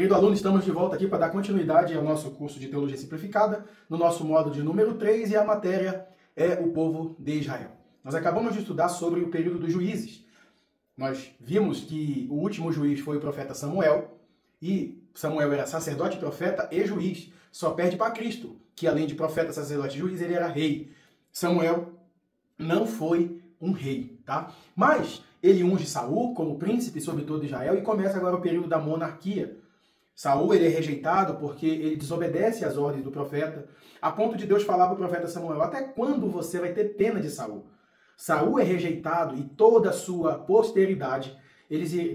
querido aluno, estamos de volta aqui para dar continuidade ao nosso curso de Teologia Simplificada, no nosso módulo de número 3, e a matéria é o povo de Israel. Nós acabamos de estudar sobre o período dos juízes. Nós vimos que o último juiz foi o profeta Samuel, e Samuel era sacerdote, profeta e juiz. Só perde para Cristo, que além de profeta, sacerdote e juiz, ele era rei. Samuel não foi um rei, tá? Mas ele unge Saul como príncipe sobre todo Israel e começa agora o período da monarquia. Saul ele é rejeitado porque ele desobedece às ordens do profeta, a ponto de Deus falar para o profeta Samuel: até quando você vai ter pena de Saul? Saul é rejeitado e toda a sua posteridade,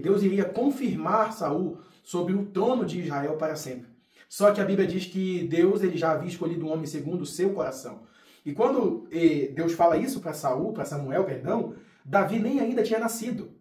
Deus iria confirmar Saul sobre o trono de Israel para sempre. Só que a Bíblia diz que Deus ele já havia escolhido um homem segundo o seu coração. E quando Deus fala isso para Samuel, Davi nem ainda tinha nascido.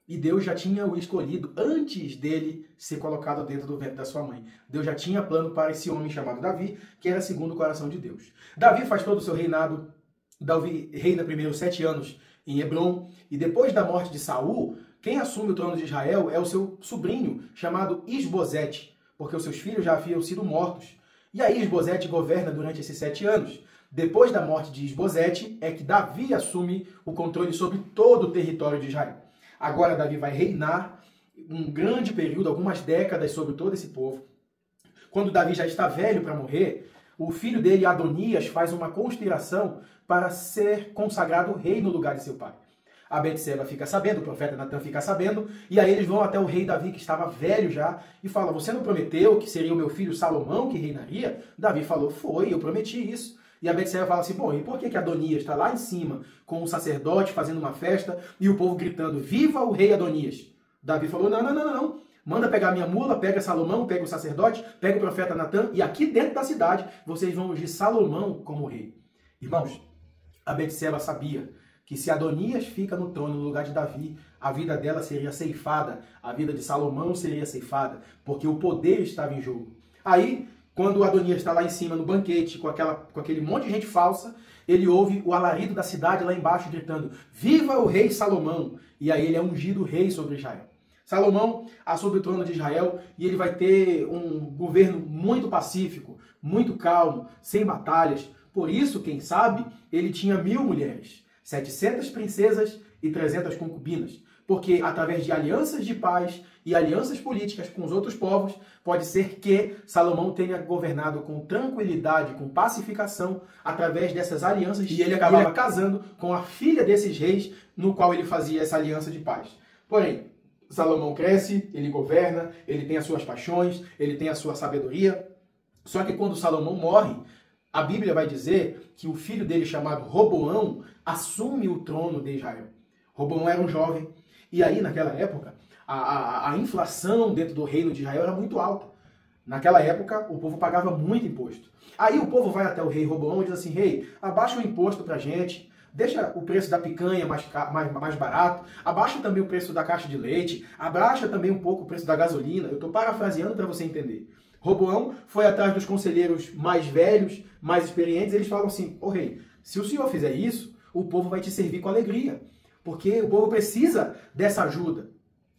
E Deus já tinha o escolhido antes dele ser colocado dentro do ventre da sua mãe. Deus já tinha plano para esse homem chamado Davi, que era segundo o coração de Deus. Davi faz todo o seu reinado. Davi reina primeiro 7 anos em Hebrom. E depois da morte de Saul, quem assume o trono de Israel é o seu sobrinho, chamado Isbosete, porque os seus filhos já haviam sido mortos. E aí Isbosete governa durante esses 7 anos. Depois da morte de Isbosete, é que Davi assume o controle sobre todo o território de Israel. Agora Davi vai reinar um grande período, algumas décadas, sobre todo esse povo. Quando Davi já está velho para morrer, o filho dele, Adonias, faz uma conspiração para ser consagrado rei no lugar de seu pai. A Betseba fica sabendo, o profeta Natan fica sabendo, e aí eles vão até o rei Davi, que estava velho já, e falam: você não prometeu que seria o meu filho Salomão que reinaria? Davi falou: foi, eu prometi isso. E a Betseba fala assim: bom, e por que Adonias está lá em cima com o sacerdote fazendo uma festa e o povo gritando: viva o rei Adonias? Davi falou: não. Manda pegar minha mula, pega Salomão, pega o sacerdote, pega o profeta Natan, e aqui dentro da cidade vocês vão ungir Salomão como rei. Irmãos, a Betseba sabia que se Adonias fica no trono no lugar de Davi, a vida dela seria ceifada, a vida de Salomão seria ceifada, porque o poder estava em jogo. Aí, quando Adonias está lá em cima no banquete, com aquele monte de gente falsa, ele ouve o alarido da cidade lá embaixo gritando: viva o rei Salomão! E aí ele é ungido rei sobre Israel. Salomão assume o trono de Israel e ele vai ter um governo muito pacífico, muito calmo, sem batalhas. Por isso, quem sabe, ele tinha 1000 mulheres, 700 princesas e 300 concubinas. Porque através de alianças de paz e alianças políticas com os outros povos, pode ser que Salomão tenha governado com tranquilidade, com pacificação, através dessas alianças, e ele acabava casando com a filha desses reis, no qual ele fazia essa aliança de paz. Porém, Salomão cresce, ele governa, ele tem as suas paixões, ele tem a sua sabedoria. Só que quando Salomão morre, a Bíblia vai dizer que o filho dele, chamado Roboão, assume o trono de Israel. Roboão era um jovem, e aí naquela época, a inflação dentro do reino de Israel era muito alta. Naquela época, o povo pagava muito imposto. Aí o povo vai até o rei Roboão e diz assim: rei, abaixa o imposto pra gente, deixa o preço da picanha mais barato, abaixa também o preço da caixa de leite, abaixa também um pouco o preço da gasolina. Eu estou parafraseando para você entender. Roboão foi atrás dos conselheiros mais velhos, mais experientes, e eles falam assim: ô rei, se o senhor fizer isso, o povo vai te servir com alegria, porque o povo precisa dessa ajuda.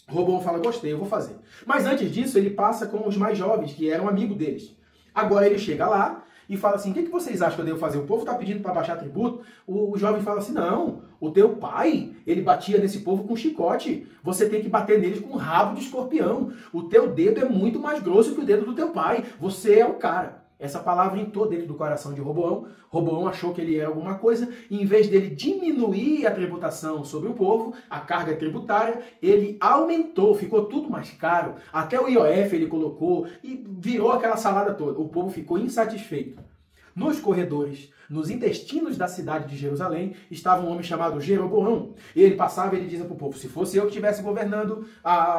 Roboão fala: gostei, eu vou fazer. Mas antes disso, ele passa com os mais jovens, que eram amigos deles. Agora ele chega lá e fala assim: o que vocês acham que eu devo fazer? O povo está pedindo para baixar tributo. O jovem fala assim: não, o teu pai, ele batia nesse povo com chicote. Você tem que bater neles com um rabo de escorpião. O teu dedo é muito mais grosso que o dedo do teu pai. Você é o cara. Essa palavra entrou dentro do coração de Roboão. Roboão achou que ele era alguma coisa, e em vez dele diminuir a tributação sobre o povo, a carga tributária, ele aumentou, ficou tudo mais caro. Até o IOF ele colocou e virou aquela salada toda. O povo ficou insatisfeito. Nos corredores, nos intestinos da cidade de Jerusalém, estava um homem chamado Jeroboão. E ele passava e ele dizia para o povo: se fosse eu que estivesse governando,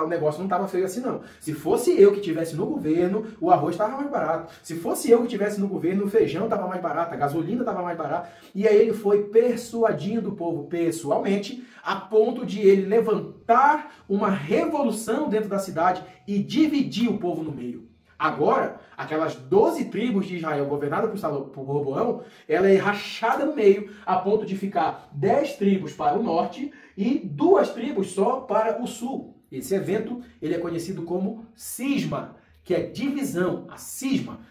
o negócio não estava feio assim não. Se fosse eu que estivesse no governo, o arroz estava mais barato. Se fosse eu que estivesse no governo, o feijão estava mais barato, a gasolina estava mais barata. E aí ele foi persuadindo o povo pessoalmente, a ponto de ele levantar uma revolução dentro da cidade e dividir o povo no meio. Agora, aquelas 12 tribos de Israel governadas por Roboão, ela é rachada no meio, a ponto de ficar 10 tribos para o norte e 2 tribos só para o sul. Esse evento ele é conhecido como cisma, que é divisão, a cisma.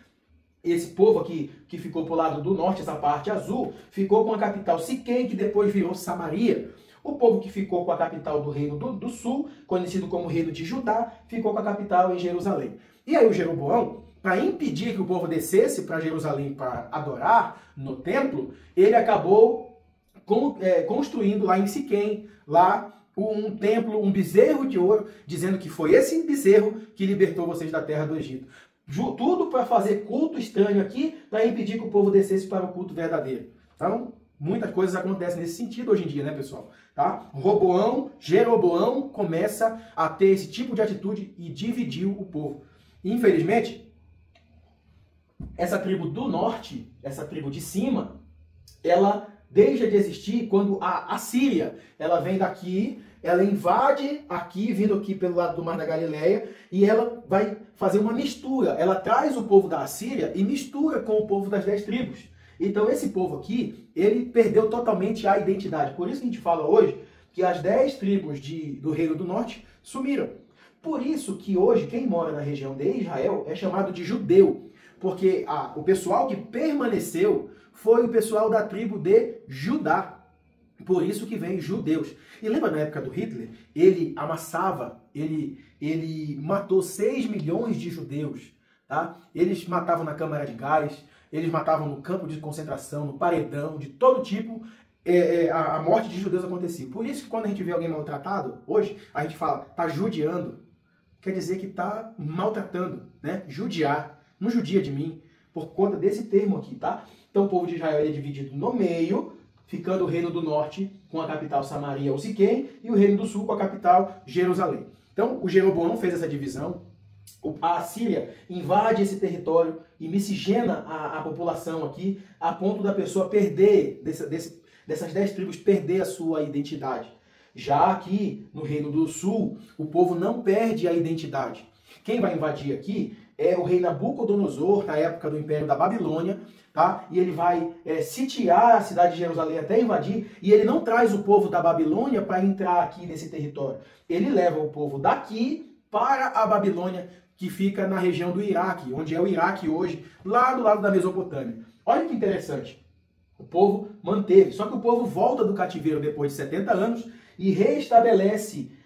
Esse povo aqui, que ficou para o lado do norte, essa parte azul, ficou com a capital Siquém, que depois virou Samaria. O povo que ficou com a capital do reino do sul, conhecido como reino de Judá, ficou com a capital em Jerusalém. E aí o Jeroboão, para impedir que o povo descesse para Jerusalém para adorar no templo, ele acabou construindo lá em Siquém, lá um templo, um bezerro de ouro, dizendo que foi esse bezerro que libertou vocês da terra do Egito. Tudo para fazer culto estranho aqui, para impedir que o povo descesse para o culto verdadeiro. Então, muitas coisas acontecem nesse sentido hoje em dia, né, pessoal? Tá? Jeroboão começa a ter esse tipo de atitude e dividiu o povo. Infelizmente, essa tribo do norte, essa tribo de cima, ela deixa de existir quando a Assíria, ela vem daqui, ela invade aqui, vindo aqui pelo lado do Mar da Galileia, e ela vai fazer uma mistura. Ela traz o povo da Assíria e mistura com o povo das 10 tribos. Então esse povo aqui, ele perdeu totalmente a identidade. Por isso que a gente fala hoje que as 10 tribos do Reino do Norte sumiram. Por isso que hoje quem mora na região de Israel é chamado de judeu. Porque o pessoal que permaneceu foi o pessoal da tribo de Judá. Por isso que vem judeus. E lembra na época do Hitler? Ele amassava, ele matou 6 milhões de judeus. Tá? Eles matavam na câmara de gás, eles matavam no campo de concentração, no paredão, de todo tipo. A morte de judeus acontecia. Por isso que quando a gente vê alguém maltratado, hoje, a gente fala, tá judiando. Quer dizer que tá maltratando, né? Judiar. Não judia de mim, por conta desse termo aqui, tá? Então o povo de Israel é dividido no meio, ficando o reino do norte com a capital Samaria ou Siquém, e o reino do sul com a capital Jerusalém. Então o Jeroboão fez essa divisão, a Assíria invade esse território e miscigena a população aqui, a ponto da pessoa perder, dessas 10 tribos, perder a sua identidade. Já aqui no reino do sul, o povo não perde a identidade. Quem vai invadir aqui é o rei Nabucodonosor, na época do Império da Babilônia, tá? E ele vai sitiar a cidade de Jerusalém até invadir, e ele não traz o povo da Babilônia para entrar aqui nesse território. Ele leva o povo daqui para a Babilônia, que fica na região do Iraque, onde é o Iraque hoje, lá do lado da Mesopotâmia. Olha que interessante. O povo manteve, só que o povo volta do cativeiro depois de 70 anos e reestabelece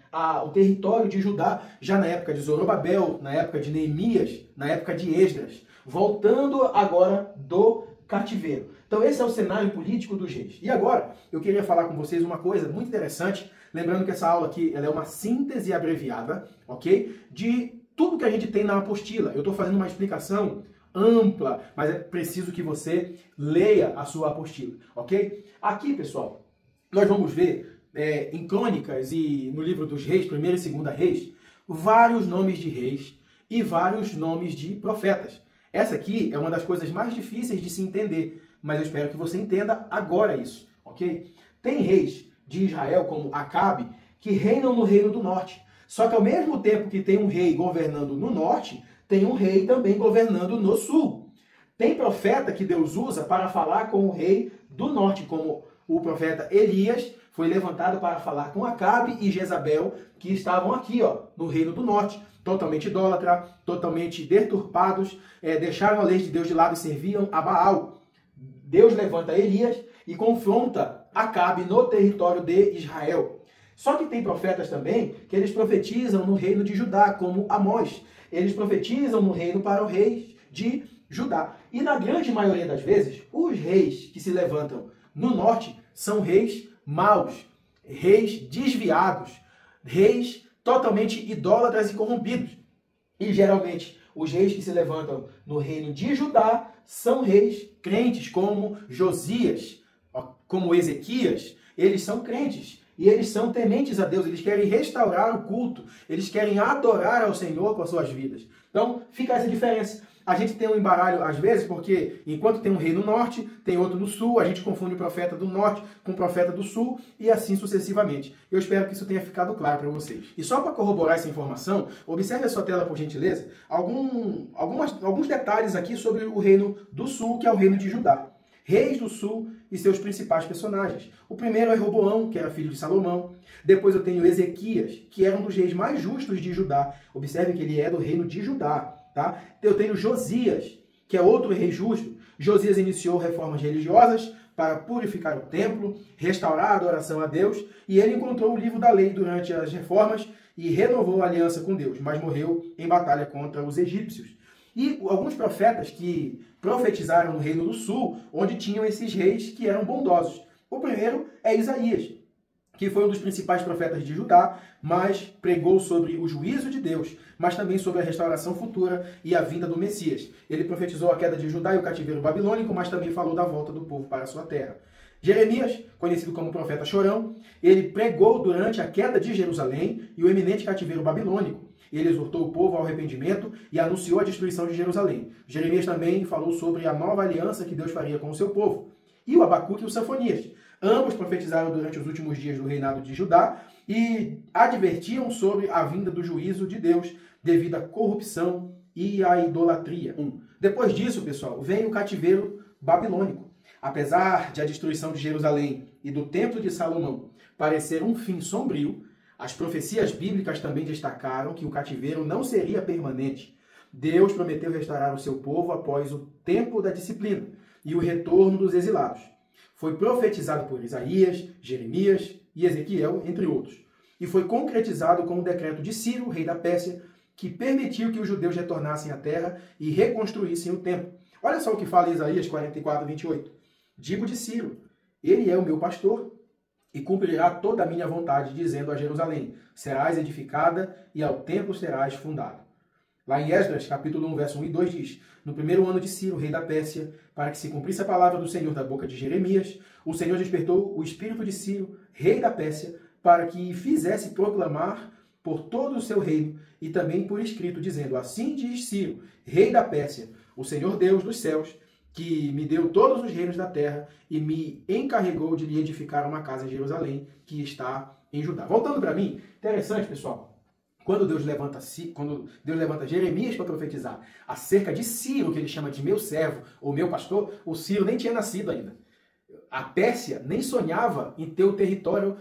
o território de Judá, já na época de Zorobabel, na época de Neemias, na época de Esdras, voltando agora do cativeiro. Então esse é o cenário político dos reis. E agora, eu queria falar com vocês uma coisa muito interessante, lembrando que essa aula aqui ela é uma síntese abreviada, ok? De tudo que a gente tem na apostila. Eu estou fazendo uma explicação ampla, mas é preciso que você leia a sua apostila, ok? Aqui, pessoal, nós vamos ver em Crônicas e no livro dos reis, 1ª e 2ª reis, vários nomes de reis e vários nomes de profetas. Essa aqui é uma das coisas mais difíceis de se entender, mas eu espero que você entenda agora isso, ok? Tem reis de Israel, como Acabe, que reinam no reino do norte. Só que ao mesmo tempo que tem um rei governando no norte, tem um rei também governando no sul. Tem profeta que Deus usa para falar com o rei do norte, como o profeta Elias foi levantado para falar com Acabe e Jezabel, que estavam aqui, ó, no reino do norte, totalmente idólatra, totalmente deturpados, deixaram a lei de Deus de lado e serviam a Baal. Deus levanta Elias e confronta Acabe no território de Israel. Só que tem profetas também que eles profetizam no reino de Judá, como Amós. Eles profetizam no reino para o rei de Judá. E na grande maioria das vezes, os reis que se levantam no norte são reis maus, reis desviados, reis totalmente idólatras e corrompidos. E geralmente os reis que se levantam no reino de Judá são reis crentes, como Josias, como Ezequias. Eles são crentes e eles são tementes a Deus, eles querem restaurar o culto, eles querem adorar ao Senhor com as suas vidas. Então fica essa diferença. A gente tem um embaralho às vezes, porque enquanto tem um rei no norte, tem outro no sul, a gente confunde o profeta do norte com o profeta do sul e assim sucessivamente. Eu espero que isso tenha ficado claro para vocês. E só para corroborar essa informação, observe a sua tela por gentileza, alguns detalhes aqui sobre o reino do sul, que é o reino de Judá. Reis do sul e seus principais personagens. O primeiro é Roboão, que era filho de Salomão. Depois eu tenho Ezequias, que era um dos reis mais justos de Judá. Observe que ele é do reino de Judá. Tá? Eu tenho Josias, que é outro rei justo. Josias iniciou reformas religiosas para purificar o templo, restaurar a adoração a Deus, e ele encontrou o livro da lei durante as reformas e renovou a aliança com Deus, mas morreu em batalha contra os egípcios. E alguns profetas que profetizaram no Reino do Sul, onde tinham esses reis que eram bondosos. O primeiro é Isaías, que foi um dos principais profetas de Judá, mas pregou sobre o juízo de Deus, mas também sobre a restauração futura e a vinda do Messias. Ele profetizou a queda de Judá e o cativeiro babilônico, mas também falou da volta do povo para a sua terra. Jeremias, conhecido como profeta chorão, ele pregou durante a queda de Jerusalém e o eminente cativeiro babilônico. Ele exortou o povo ao arrependimento e anunciou a destruição de Jerusalém. Jeremias também falou sobre a nova aliança que Deus faria com o seu povo. E o Abacuque e o Sofonias. Ambos profetizaram durante os últimos dias do reinado de Judá e advertiam sobre a vinda do juízo de Deus devido à corrupção e à idolatria. Depois disso, pessoal, vem o cativeiro babilônico. Apesar de a destruição de Jerusalém e do Templo de Salomão parecer um fim sombrio, as profecias bíblicas também destacaram que o cativeiro não seria permanente. Deus prometeu restaurar o seu povo após o tempo da disciplina e o retorno dos exilados. Foi profetizado por Isaías, Jeremias e Ezequiel, entre outros. E foi concretizado com o decreto de Ciro, rei da Pérsia, que permitiu que os judeus retornassem à terra e reconstruíssem o templo. Olha só o que fala Isaías 44, 28. Digo de Ciro, ele é o meu pastor, e cumprirá toda a minha vontade, dizendo a Jerusalém, serás edificada e ao templo serás fundada. Lá em Esdras, capítulo 1, verso 1 e 2 diz, no primeiro ano de Ciro, rei da Pérsia, para que se cumprisse a palavra do Senhor da boca de Jeremias, o Senhor despertou o espírito de Ciro, rei da Pérsia, para que fizesse proclamar por todo o seu reino e também por escrito, dizendo, assim diz Ciro, rei da Pérsia, o Senhor Deus dos céus, que me deu todos os reinos da terra e me encarregou de lhe edificar uma casa em Jerusalém, que está em Judá. Voltando para mim, interessante, pessoal, quando Deus levanta Jeremias para profetizar acerca de Ciro, que ele chama de meu servo ou meu pastor, o Ciro nem tinha nascido ainda. A Pérsia nem sonhava em ter o território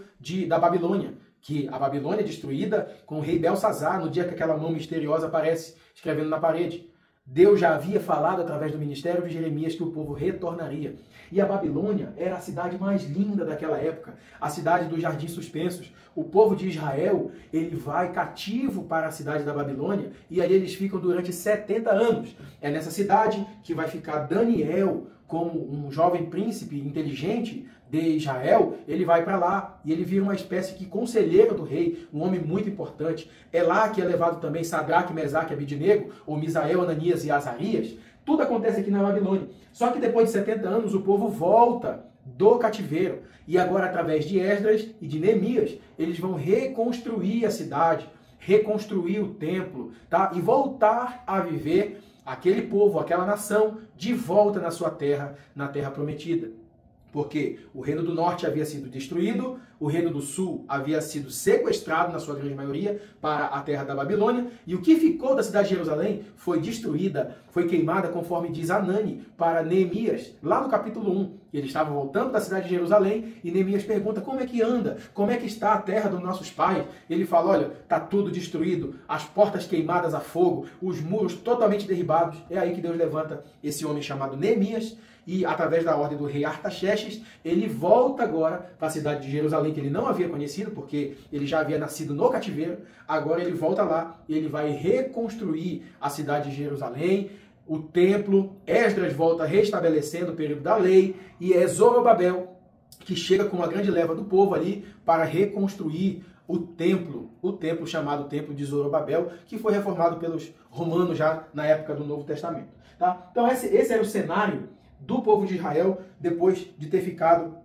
da Babilônia, que a Babilônia é destruída com o rei Belsazar, no dia que aquela mão misteriosa aparece escrevendo na parede. Deus já havia falado através do ministério de Jeremias que o povo retornaria. E a Babilônia era a cidade mais linda daquela época, a cidade dos jardins suspensos. O povo de Israel, ele vai cativo para a cidade da Babilônia e ali eles ficam durante 70 anos. É nessa cidade que vai ficar Daniel, como um jovem príncipe inteligente de Israel, ele vai para lá e ele vira uma espécie de conselheiro do rei, um homem muito importante. É lá que é levado também Sadraque, Mesaque e Abidnego, ou Misael, Ananias e Azarias. Tudo acontece aqui na Babilônia. Só que depois de 70 anos o povo volta do cativeiro. E agora, através de Esdras e de Neemias, eles vão reconstruir a cidade, reconstruir o templo, tá? E voltar a viver aquele povo, aquela nação, de volta na sua terra, na terra prometida. Porque o reino do norte havia sido destruído, o reino do sul havia sido sequestrado, na sua grande maioria, para a terra da Babilônia, e o que ficou da cidade de Jerusalém foi destruída, foi queimada, conforme diz Anani, para Neemias, lá no capítulo 1. Eles estavam voltando da cidade de Jerusalém, e Neemias pergunta, como é que anda? Como é que está a terra dos nossos pais? Ele fala, olha, está tudo destruído, as portas queimadas a fogo, os muros totalmente derribados. É aí que Deus levanta esse homem chamado Neemias, e através da ordem do rei Artaxerxes, ele volta agora para a cidade de Jerusalém, que ele não havia conhecido, porque ele já havia nascido no cativeiro. Agora ele volta lá e ele vai reconstruir a cidade de Jerusalém, o templo. Esdras volta restabelecendo o período da lei, e é Zorobabel que chega com uma grande leva do povo ali para reconstruir o templo chamado Templo de Zorobabel, que foi reformado pelos romanos já na época do Novo Testamento. Tá? Então esse era o cenário do povo de Israel depois de ter ficado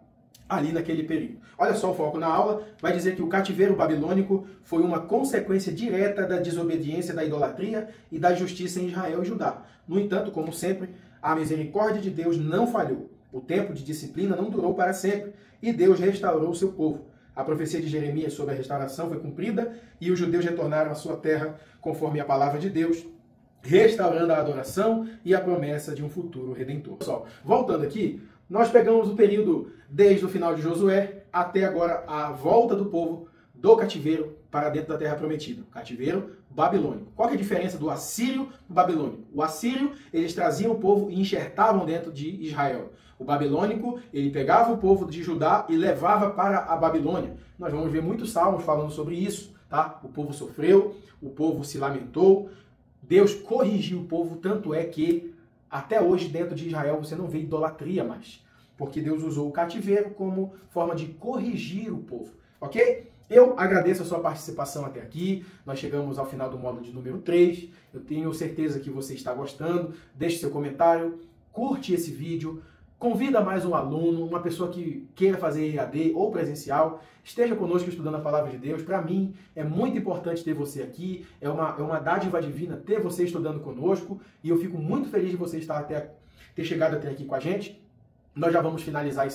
ali naquele período. Olha só o foco na aula, vai dizer que o cativeiro babilônico foi uma consequência direta da desobediência, da idolatria e da injustiça em Israel e Judá. No entanto, como sempre, a misericórdia de Deus não falhou. O tempo de disciplina não durou para sempre e Deus restaurou o seu povo. A profecia de Jeremias sobre a restauração foi cumprida e os judeus retornaram à sua terra conforme a palavra de Deus, restaurando a adoração e a promessa de um futuro redentor. Pessoal, voltando aqui, nós pegamos o período desde o final de Josué até agora a volta do povo do cativeiro para dentro da terra prometida, o cativeiro babilônico. Qual que é a diferença do assírio e do babilônico? O assírio, eles traziam o povo e enxertavam dentro de Israel. O babilônico, ele pegava o povo de Judá e levava para a Babilônia. Nós vamos ver muitos salmos falando sobre isso, tá? O povo sofreu, o povo se lamentou, Deus corrigiu o povo, tanto é que até hoje dentro de Israel você não vê idolatria mais, porque Deus usou o cativeiro como forma de corrigir o povo, ok? Eu agradeço a sua participação até aqui. Nós chegamos ao final do módulo de número 3. Eu tenho certeza que você está gostando. Deixe seu comentário, curte esse vídeo, convida mais um aluno, uma pessoa que queira fazer EAD ou presencial. Esteja conosco estudando a Palavra de Deus. Para mim, é muito importante ter você aqui. É uma dádiva divina ter você estudando conosco. E eu fico muito feliz de você ter chegado até aqui com a gente. Nós já vamos finalizar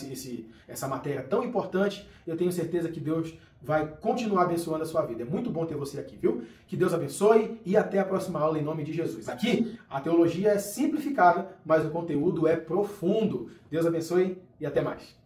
essa matéria tão importante. Eu tenho certeza que Deus vai continuar abençoando a sua vida. É muito bom ter você aqui, viu? Que Deus abençoe e até a próxima aula em nome de Jesus. Aqui, a teologia é simplificada, mas o conteúdo é profundo. Deus abençoe e até mais.